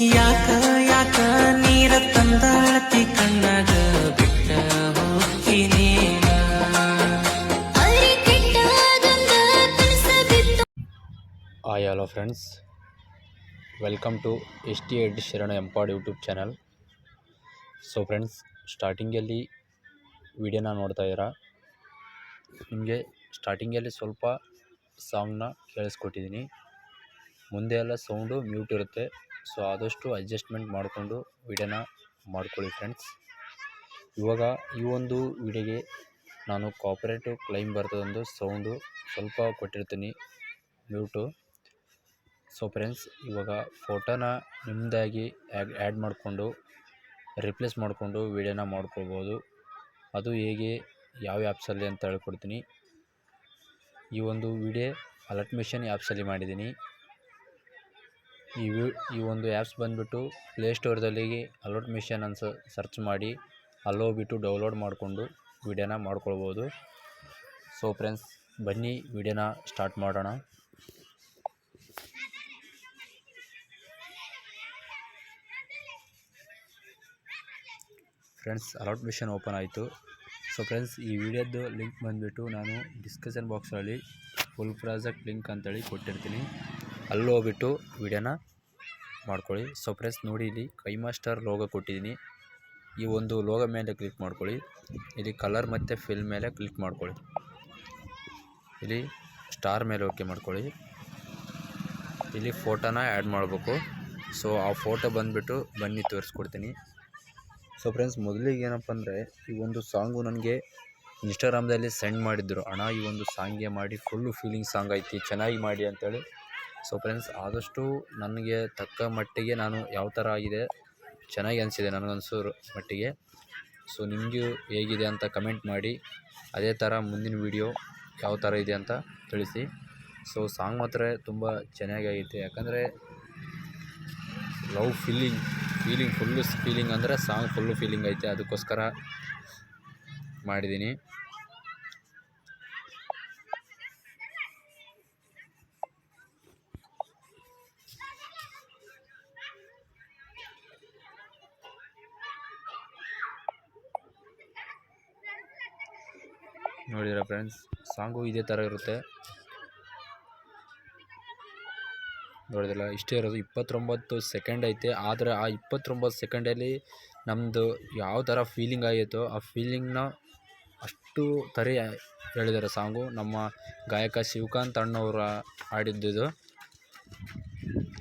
ಯಾಕ ಯಾಕ ನೀರ ತಂದಾಳತಿ ಕಣ್ಣಾಗ ಬಿಟ್ಟ ಹೋಗ್ತೀನೇನ hi hello friends, welcome to ST ಎಡ್ ಶರಣ ಎಂಪಾಡ್ ಯೂಟ್ಯೂಬ್ ಚಾನಲ್. ಸೊ ಫ್ರೆಂಡ್ಸ್, ಸ್ಟಾರ್ಟಿಂಗಲ್ಲಿ ವಿಡಿಯೋನ ನೋಡ್ತಾ ಇದ್ದೀರಾ. ನಿಮಗೆ ಸ್ಟಾರ್ಟಿಂಗಲ್ಲಿ ಸ್ವಲ್ಪ ಸಾಂಗ್ನ ಕೇಳಿಸ್ಕೊಟ್ಟಿದ್ದೀನಿ. ಮುಂದೆ ಎಲ್ಲ ಸೌಂಡು ಮ್ಯೂಟ್ ಇರುತ್ತೆ. ಸೊ ಆದಷ್ಟು ಅಡ್ಜಸ್ಟ್ಮೆಂಟ್ ಮಾಡಿಕೊಂಡು ವಿಡಿಯೋನ ಮಾಡ್ಕೊಳ್ಳಿ ಫ್ರೆಂಡ್ಸ್. ಇವಾಗ ಈ ಒಂದು ವಿಡಿಯೋಗೆ ನಾನು ಕಾಪರೇಟು ಕ್ಲೈಮ್ ಬರ್ತದೊಂದು ಸೌಂಡು ಸ್ವಲ್ಪ ಕೊಟ್ಟಿರ್ತೀನಿ ಮ್ಯೂಟು. ಸೊ ಫ್ರೆಂಡ್ಸ್, ಇವಾಗ ಫೋಟೋನ ನಿಮ್ಮದಾಗಿ ಆ್ಯಡ್ ಮಾಡಿಕೊಂಡು ರಿಪ್ಲೇಸ್ ಮಾಡಿಕೊಂಡು ವಿಡಿಯೋನ ಮಾಡ್ಕೊಳ್ಬೋದು. ಅದು ಹೇಗೆ ಯಾವ ಆ್ಯಪ್ಸಲ್ಲಿ ಅಂತ ಹೇಳ್ಕೊಡ್ತೀನಿ. ಈ ಒಂದು ವಿಡಿಯೋ ಅಲರ್ಟ್ ಮಿಷನ್ ಆ್ಯಪ್ಸಲ್ಲಿ ಮಾಡಿದ್ದೀನಿ. ಈ ಒಂದು ಆ್ಯಪ್ಸ್ ಬಂದುಬಿಟ್ಟು ಪ್ಲೇಸ್ಟೋರ್ದಲ್ಲಿ ಅಲರ್ಟ್ ಮಿಷನ್ ಅಂತ ಸರ್ಚ್ ಮಾಡಿ ಅಲ್ಲೋಗ್ಬಿಟ್ಟು ಡೌನ್ಲೋಡ್ ಮಾಡಿಕೊಂಡು ವಿಡಿಯೋನ ಮಾಡ್ಕೊಳ್ಬೋದು. ಸೊ ಫ್ರೆಂಡ್ಸ್, ಬನ್ನಿ ವಿಡಿಯೋನ ಸ್ಟಾರ್ಟ್ ಮಾಡೋಣ. ಫ್ರೆಂಡ್ಸ್, ಅಲರ್ಟ್ ಮಿಷನ್ ಓಪನ್ ಆಯಿತು. ಸೊ ಫ್ರೆಂಡ್ಸ್, ಈ ವಿಡಿಯೋದು ಲಿಂಕ್ ಬಂದುಬಿಟ್ಟು ನಾನು ಡಿಸ್ಕಷನ್ ಬಾಕ್ಸಲ್ಲಿ ಫುಲ್ ಪ್ರಾಜೆಕ್ಟ್ ಲಿಂಕ್ ಅಂತೇಳಿ ಕೊಟ್ಟಿರ್ತೀನಿ. ಅಲ್ಲಿ ಹೋಗ್ಬಿಟ್ಟು ವಿಡಿಯೋನ ಮಾಡ್ಕೊಳ್ಳಿ. ಸೊ ಫ್ರೆಂಡ್ಸ್, ನೋಡಿ, ಇಲ್ಲಿ ಕೈ ಮಾಸ್ಟರ್ ಲೋಗೋ ಕೊಟ್ಟಿದ್ದೀನಿ. ಈ ಒಂದು ಲೋಗೋ ಮೇಲೆ ಕ್ಲಿಕ್ ಮಾಡ್ಕೊಳ್ಳಿ. ಇಲ್ಲಿ ಕಲರ್ ಮತ್ತು ಫಿಲ್ ಮೇಲೆ ಕ್ಲಿಕ್ ಮಾಡ್ಕೊಳ್ಳಿ. ಇಲ್ಲಿ ಸ್ಟಾರ್ ಮೇಲೆ ಓಕೆ ಮಾಡ್ಕೊಳ್ಳಿ. ಇಲ್ಲಿ ಫೋಟೋನ ಆ್ಯಡ್ ಮಾಡಬೇಕು. ಸೊ ಆ ಫೋಟೋ ಬಂದುಬಿಟ್ಟು ಬನ್ನಿ ತೋರಿಸ್ಕೊಡ್ತೀನಿ. ಸೊ ಫ್ರೆಂಡ್ಸ್, ಮೊದಲಿಗೆ ಏನಪ್ಪ ಅಂದರೆ, ಈ ಒಂದು ಸಾಂಗು ನನಗೆ ಇನ್ಸ್ಟಾಗ್ರಾಮ್ದಲ್ಲಿ ಸೆಂಡ್ ಮಾಡಿದ್ರು. ಅಣ್ಣ, ಈ ಒಂದು ಸಾಂಗ್ಗೆ ಮಾಡಿ ಫುಲ್ಲು ಫೀಲಿಂಗ್ ಸಾಂಗ್ ಐತಿ, ಚೆನ್ನಾಗಿ ಮಾಡಿ ಅಂತೇಳಿ. ಸೊ ಫ್ರೆಂಡ್ಸ್, ಆದಷ್ಟು ನನಗೆ ತಕ್ಕ ಮಟ್ಟಿಗೆ ನಾನು ಯಾವ ಥರ ಆಗಿದೆ ಚೆನ್ನಾಗಿ ಅನಿಸಿದೆ ನನಗನ್ಸೋರು ಮಟ್ಟಿಗೆ. ಸೊ ನಿಮಗೂ ಹೇಗಿದೆ ಅಂತ ಕಮೆಂಟ್ ಮಾಡಿ. ಅದೇ ಥರ ಮುಂದಿನ ವೀಡಿಯೋ ಯಾವ ಥರ ಇದೆ ಅಂತ ತಿಳಿಸಿ. ಸೊ ಸಾಂಗ್ ಮಾತ್ರ ತುಂಬ ಚೆನ್ನಾಗೈತೆ. ಯಾಕಂದರೆ ಲವ್ ಫುಲ್ಲು ಫೀಲಿಂಗ್ ಅಂದರೆ ಸಾಂಗ್ ಫುಲ್ಲು ಫೀಲಿಂಗ್ ಐತೆ. ಅದಕ್ಕೋಸ್ಕರ ಮಾಡಿದ್ದೀನಿ. ನೋಡಿದ್ರ ಫ್ರೆಂಡ್ಸ್, ಸಾಂಗು ಇದೇ ಥರ ಇರುತ್ತೆ. ನೋಡಿದಿಲ್ಲ, ಇಷ್ಟೇ ಇರೋದು. 29 ಸೆಕೆಂಡ್ ಐತೆ. ಆದರೆ ಆ 29 ಸೆಕೆಂಡಲ್ಲಿ ನಮ್ಮದು ಯಾವ ಥರ ಫೀಲಿಂಗ್ ಆಗಿತ್ತೋ ಆ ಫೀಲಿಂಗ್ನ ಅಷ್ಟು ಥರ ಹೇಳಿದ್ದಾರೆ ಸಾಂಗು. ನಮ್ಮ ಗಾಯಕ ಶಿವಕಾಂತ್ ಅಣ್ಣವ್ರ ಹಾಡಿದ್ದು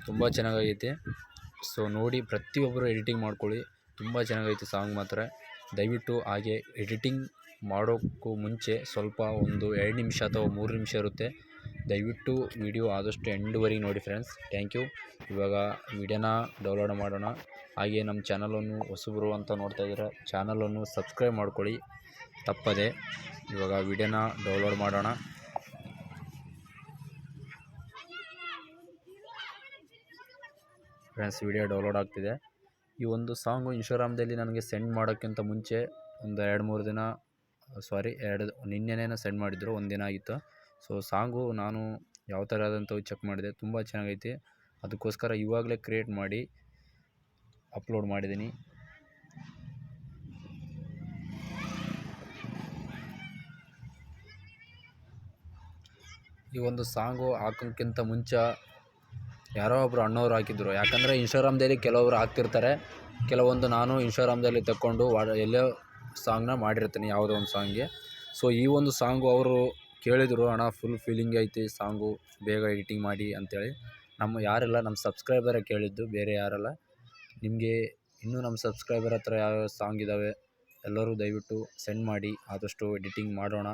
ತುಂಬ ಚೆನ್ನಾಗೈತೆ. ಸೊ ನೋಡಿ, ಪ್ರತಿಯೊಬ್ಬರು ಎಡಿಟಿಂಗ್ ಮಾಡ್ಕೊಳ್ಳಿ. ತುಂಬ ಚೆನ್ನಾಗೈತೆ ಸಾಂಗ್ ಮಾತ್ರ. ದಯವಿಟ್ಟು ಹಾಗೆ ಎಡಿಟಿಂಗ್ ಮಾಡೋಕ್ಕೂ ಮುಂಚೆ ಸ್ವಲ್ಪ ಒಂದು 2 ನಿಮಿಷ ಅಥವಾ 3 ನಿಮಿಷ ಇರುತ್ತೆ. ದಯವಿಟ್ಟು ವಿಡಿಯೋ ಆದಷ್ಟು ಎಂಡ್ವರೆಗೆ ನೋಡಿ ಫ್ರೆಂಡ್ಸ್. Thank you. ಇವಾಗ ವಿಡಿಯೋನ ಡೌನ್ಲೋಡ್ ಮಾಡೋಣ. ಹಾಗೆ ನಮ್ಮ ಚಾನಲನ್ನು ಹೊಸಬರು ಅಂತ ನೋಡ್ತಾ ಇದ್ದೀರಾ, ಚಾನಲನ್ನು ಸಬ್ಸ್ಕ್ರೈಬ್ ಮಾಡ್ಕೊಳ್ಳಿ ತಪ್ಪದೆ. ಇವಾಗ ವಿಡಿಯೋನ ಡೌನ್ಲೋಡ್ ಮಾಡೋಣ. ಫ್ರೆಂಡ್ಸ್, ವಿಡಿಯೋ ಡೌನ್ಲೋಡ್ ಆಗ್ತಿದೆ. ಈ ಒಂದು ಸಾಂಗು ಇನ್ಸ್ಟಾಗ್ರಾಮ್ದಲ್ಲಿ ನನಗೆ ಸೆಂಡ್ ಮಾಡೋಕ್ಕಿಂತ ಮುಂಚೆ ಒಂದು 2-3 ದಿನ, ನಿನ್ನೆನೇ ಸೆಂಡ್ ಮಾಡಿದ್ರು, ಒಂದು ದಿನ ಆಗಿತ್ತು. ಸೊ ಸಾಂಗು ನಾನು ಯಾವ ಥರ ಆದಂತ ಚೆಕ್ ಮಾಡಿದೆ, ತುಂಬ ಚೆನ್ನಾಗೈತೆ. ಅದಕ್ಕೋಸ್ಕರ ಇವಾಗಲೇ ಕ್ರಿಯೇಟ್ ಮಾಡಿ ಅಪ್ಲೋಡ್ ಮಾಡಿದ್ದೀನಿ. ಈ ಒಂದು ಸಾಂಗು ಹಾಕೋಕ್ಕಿಂತ ಮುಂಚೆ ಯಾರೋ ಒಬ್ಬರು ಅಣ್ಣವ್ರು ಹಾಕಿದ್ರು. ಯಾಕಂದರೆ ಇನ್ಸ್ಟಾಗ್ರಾಮ್ದಲ್ಲಿ ಕೆಲವರು ಹಾಕ್ತಿರ್ತಾರೆ, ಕೆಲವೊಂದು ನಾನು ಇನ್ಸ್ಟಾಗ್ರಾಮ್ದಲ್ಲಿ ತಗೊಂಡು ಎಲ್ಲೋ ಸಾಂಗ್ನ ಮಾಡಿರ್ತೀನಿ, ಯಾವುದೋ ಒಂದು ಸಾಂಗ್ಗೆ. ಸೊ ಈ ಒಂದು ಸಾಂಗು ಅವರು ಕೇಳಿದರು, ಅಣ್ಣ ಫುಲ್ ಫೀಲಿಂಗ್ ಐತಿ ಸಾಂಗು, ಬೇಗ ಎಡಿಟಿಂಗ್ ಮಾಡಿ ಅಂತೇಳಿ. ಯಾರೆಲ್ಲ ನಮ್ಮ ಸಬ್ಸ್ಕ್ರೈಬರೇ ಕೇಳಿದ್ದು, ಬೇರೆ ಯಾರಲ್ಲ. ನಿಮಗೆ ಇನ್ನೂ ನಮ್ಮ ಸಬ್ಸ್ಕ್ರೈಬರ್ ಹತ್ರ ಯಾವ್ಯಾವ ಸಾಂಗ್ ಇದ್ದಾವೆ ಎಲ್ಲರೂ ದಯವಿಟ್ಟು ಸೆಂಡ್ ಮಾಡಿ, ಆದಷ್ಟು ಎಡಿಟಿಂಗ್ ಮಾಡೋಣ.